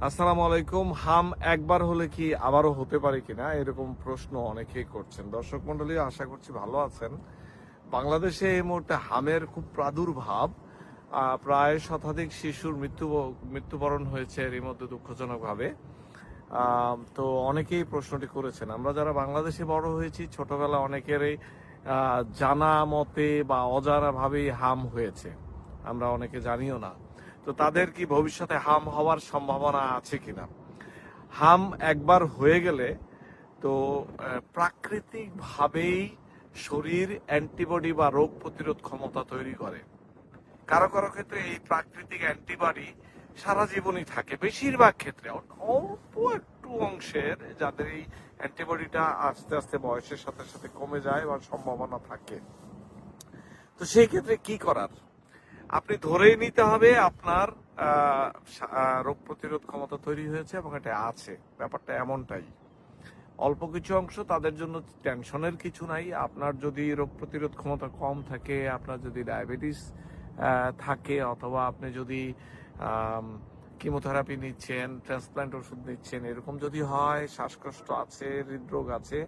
আসসালামু আলাইকুম। হাম একবার হলে কি আবারও হতে পারে কিনা, এরকম প্রশ্ন অনেকেই করছেন। দর্শক মন্ডলী, আশা করছি ভালো আছেন। বাংলাদেশে এই মুহূর্তে হামের খুব প্রাদুর্ভাব। প্রায় শতাধিক শিশুর মৃত্যুবরণ হয়েছে এরই মধ্যে দুঃখজনকভাবে। তো অনেকেই প্রশ্নটি করেছেন। আমরা যারা বাংলাদেশে বড় হয়েছি, ছোটবেলা অনেকেরই জানা মতে বা অজানা ভাবেই হাম হয়েছে, আমরা অনেকে জানিও না। তো তাদের কি ভবিষ্যতে হাম হওয়ার সম্ভাবনা আছে কিনা? হাম একবার হয়ে গেলে তো প্রাকৃতিক ভাবেই শরীর অ্যান্টিবডি বা রোগ প্রতিরোধ ক্ষমতা তৈরি করে। কারো কারো ক্ষেত্রে এই প্রাকৃতিক অ্যান্টিবডি সারা জীবনই থাকে, বেশিরভাগ ক্ষেত্রে। অল্প একটু অংশের যাদের এই অ্যান্টিবডিটা আস্তে আস্তে বয়সের সাথে সাথে কমে যায় বা সম্ভাবনা থাকে। তো সেই ক্ষেত্রে কি করার? আপনি ধরেই নিতে হবে আপনার রোগ প্রতিরোধ ক্ষমতা তৈরি হয়েছে এবং এটা আছে। ব্যাপারটা এমনটাই। অল্প কিছু অংশ, তাদের জন্য টেনশনের কিছু নাই। আপনার যদি রোগ প্রতিরোধ ক্ষমতা কম থাকে, আপনার যদি ডায়াবেটিস থাকে, অথবা আপনি যদি কিমোথেরাপি নিচ্ছেন, ট্রান্সপ্ল্যান্ট ওষুধ নিচ্ছেন, এরকম যদি হয়, শ্বাসকষ্ট আছে, হৃদরোগ আছে,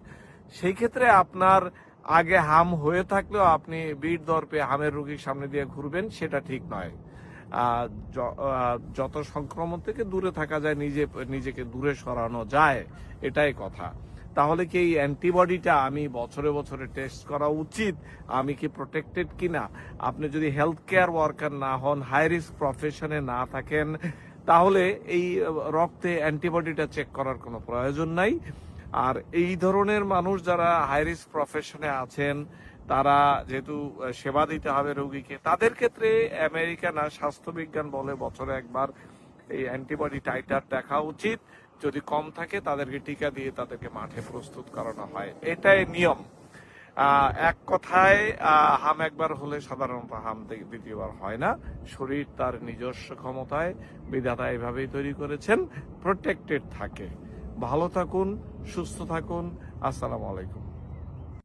সেই ক্ষেত্রে আপনার আগে হাম হয়ে থাকলেও আপনি বীর দর্পে হামের রোগীর সামনে দিয়ে ঘুরবেন, সেটা ঠিক নয়। যত সংক্রমণ থেকে দূরে থাকা যায়, নিজেকে দূরে সরানো যায়, এটাই কথা। তাহলে কি এই অ্যান্টিবডিটা আমি বছরে বছরে টেস্ট করা উচিত? আমি কি প্রোটেক্টেড কিনা? আপনি যদি হেলথ কেয়ার ওয়ার্কার না হন, হাই রিস্ক প্রফেশনে না থাকেন, তাহলে এই রক্তে অ্যান্টিবডিটা চেক করার কোনো প্রয়োজন নাই। আর এই ধরনের মানুষ যারা হাই রিস্ক প্রফেশনে আছেন, তারা যেহেতু সেবা দিতে হবে রোগীকে, তাদের ক্ষেত্রে আমেরিকান আর স্বাস্থ্যবিজ্ঞান বলে বছরে একবার এই অ্যান্টিবডি টাইটার দেখা উচিত। যদি কম থাকে তাদেরকে টিকা দিয়ে তাদেরকে মাঠে প্রস্তুত করানো হয়, এটাই নিয়ম। এক কথায় হাম একবার হলে সাধারণত হাম দ্বিতীয়বার হয় না। শরীর তার নিজস্ব ক্ষমতায়, বিধাতা এভাবেই তৈরি করেছেন, প্রোটেক্টেড থাকে। ভালো থাকুন, সুস্থ থাকুন। আসসালামু আলাইকুম।